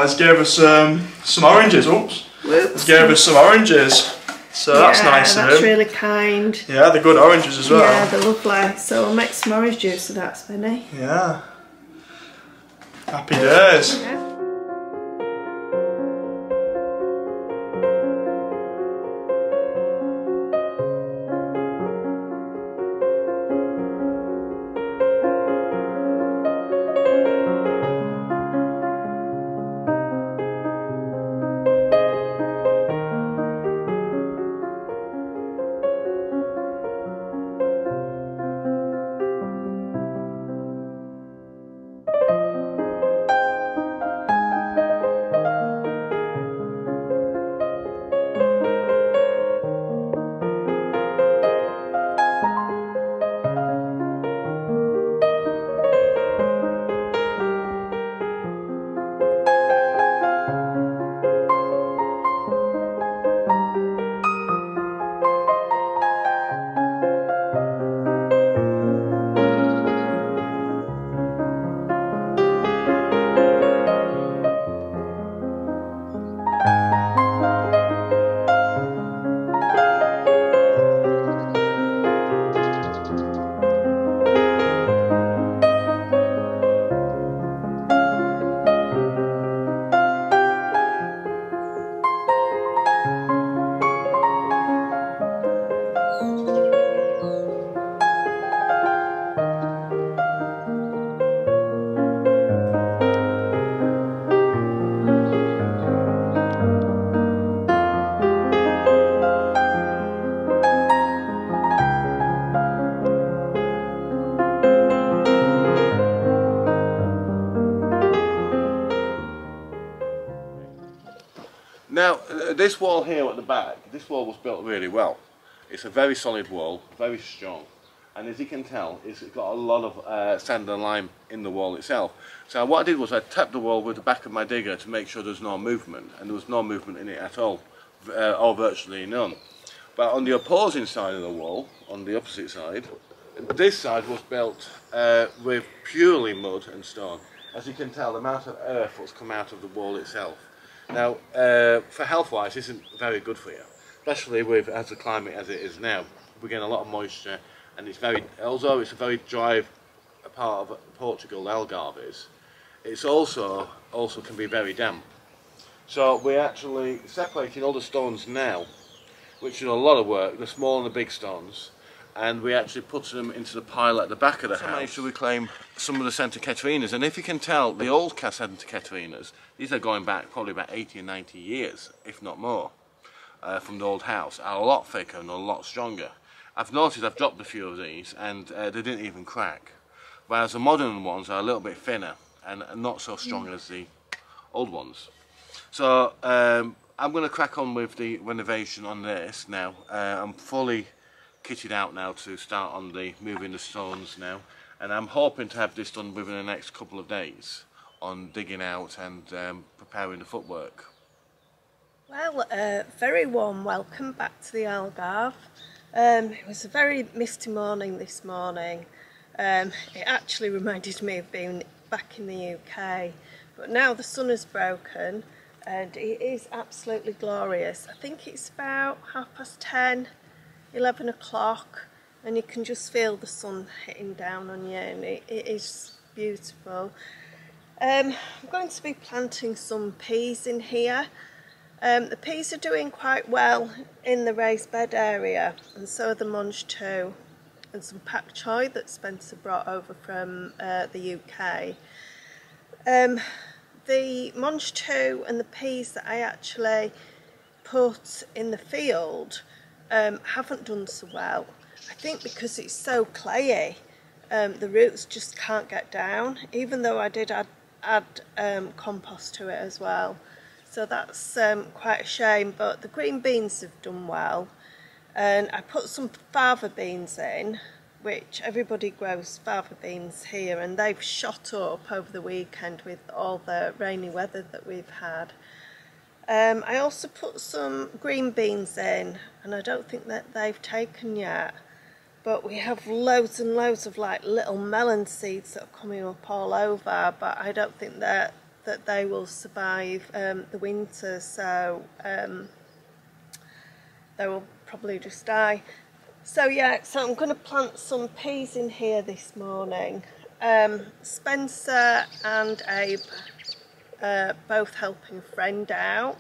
guys gave us some oranges. Oops. Whoops. Gave us some oranges. So that's nice of him. That's really kind. Yeah, they're good oranges as well. Yeah, they're lovely. So we'll make some orange juice of that, Spinny. Yeah. Happy days. Yeah. Now, this wall here at the back, this wall was built really well. It's a very solid wall, very strong, and as you can tell, it's got a lot of sand and lime in the wall itself. So what I did was I tapped the wall with the back of my digger to make sure there's no movement, and there was no movement in it at all, or virtually none. But on the opposing side of the wall, on the opposite side, this side was built with purely mud and stone. As you can tell, the amount of earth that's come out of the wall itself. Now, for health-wise, this isn't very good for you, especially with as the climate as it is now. We're getting a lot of moisture, and it's very, although it's a very dry part of Portugal, Algarve is, it's also can be very damp. So we're actually separating all the stones now, which is a lot of work, the small and the big stones, and we actually put them into the pile at the back of the house. I managed to reclaim some of the Santa Catarinas, and if you can tell, the old Santa Catarinas, these are going back probably about 80 and 90 years, if not more, from the old house, are a lot thicker and a lot stronger. I've noticed I've dropped a few of these, and they didn't even crack, whereas the modern ones are a little bit thinner and not so strong as the old ones. So I'm going to crack on with the renovation on this now. I'm fully kitted out now to start on the moving the stones now, and I'm hoping to have this done within the next couple of days on digging out and preparing the footwork. Well, very warm welcome back to the Algarve. It was a very misty morning this morning. It actually reminded me of being back in the UK, but now the sun has broken and it is absolutely glorious. I think it's about 10:30, 11 o'clock, and you can just feel the sun hitting down on you, and it is beautiful. I'm going to be planting some peas in here. The peas are doing quite well in the raised bed area, and so are the mange too, and some pak choi that Spencer brought over from the UK. The mange too and the peas that I actually put in the field haven't done so well. I think because it's so clayey, the roots just can't get down, even though I did add compost to it as well. So that's quite a shame, but the green beans have done well. And I put some fava beans in, which everybody grows fava beans here, and they've shot up over the weekend with all the rainy weather that we've had. I also put some green beans in, and I don't think that they've taken yet, but we have loads and loads of like little melon seeds that are coming up all over, but I don't think that that they will survive the winter, so they will probably just die. So yeah, so I'm going to plant some peas in here this morning. Spencer and Abe both helping a friend out.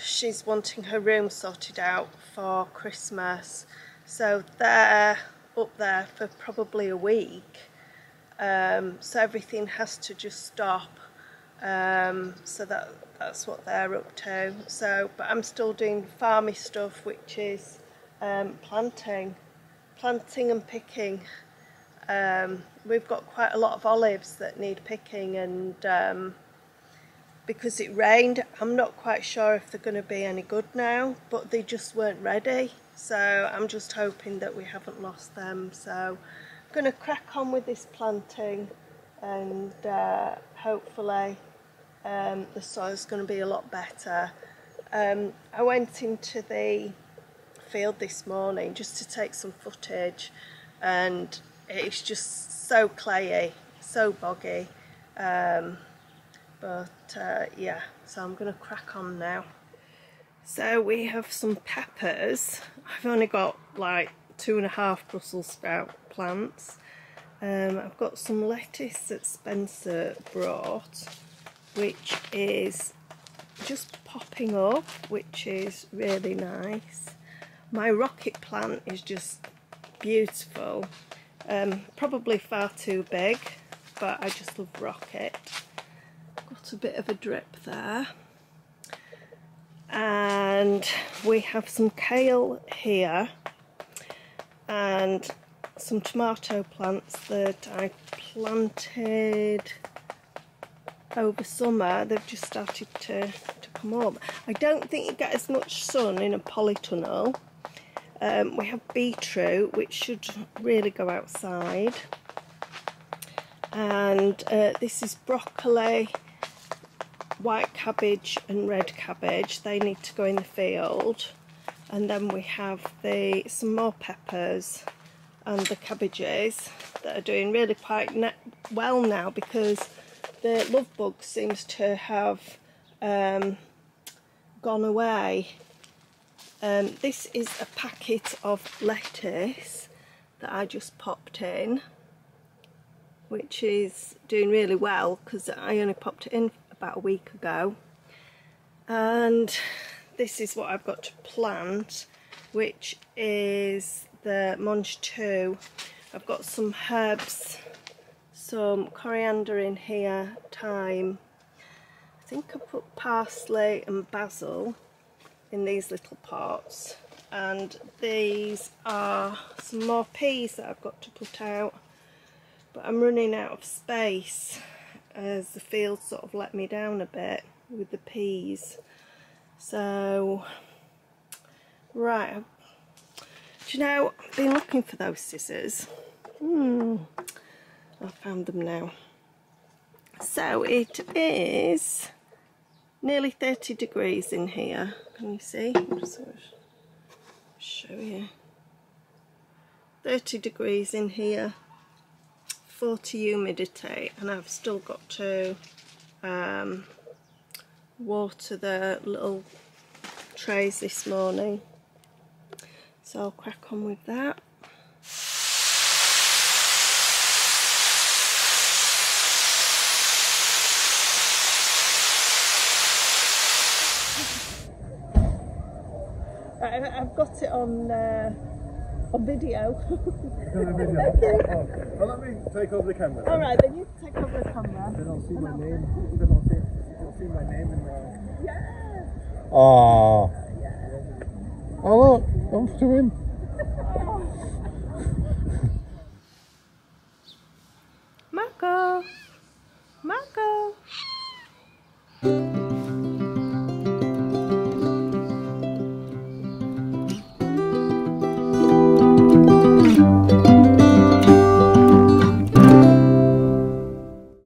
She's wanting her room sorted out for Christmas, so they're up there for probably a week. So everything has to just stop. So that's what they're up to. So, but I'm still doing farmy stuff, which is planting and picking. We've got quite a lot of olives that need picking, and because it rained, I'm not quite sure if they're going to be any good now, but they just weren't ready. So I'm just hoping that we haven't lost them. So I'm going to crack on with this planting, and hopefully the soil's going to be a lot better. I went into the field this morning just to take some footage, and it's just so clayey, so boggy, but yeah, so I'm going to crack on now. So we have some peppers. I've only got like 2.5 Brussels sprout plants. I've got some lettuce that Spencer brought, which is just popping up, which is really nice. My rocket plant is just beautiful. Probably far too big, but I just love rocket. Got a bit of a drip there. And we have some kale here and some tomato plants that I planted over summer. They've just started to come up. I don't think you get as much sun in a polytunnel. We have beetroot, which should really go outside, and this is broccoli, white cabbage and red cabbage. They need to go in the field. And then we have some more peppers and the cabbages that are doing really quite well now, because the love bug seems to have gone away. This is a packet of lettuce that I just popped in, which is doing really well because I only popped it in about a week ago. And this is what I've got to plant, which is the Monge 2. I've got some herbs, some coriander in here, thyme. I think I put parsley and basil in these little pots, and these are some more peas that I've got to put out, but I'm running out of space as the field sort of let me down a bit with the peas. So right, do you know, I've been looking for those scissors. I found them now. So it is nearly 30 degrees in here. Can you see? I'll just show you. 30 degrees in here, 40 humidity, and I've still got to water the little trays this morning. So I'll crack on with that. I've got it on video. Oh, well, let me take over the camera. All right, then you take over the camera. Then I'll see my name. Then I'll see my name in the... Yeah. Oh. Oh look, I'm to him. Marco. Marco.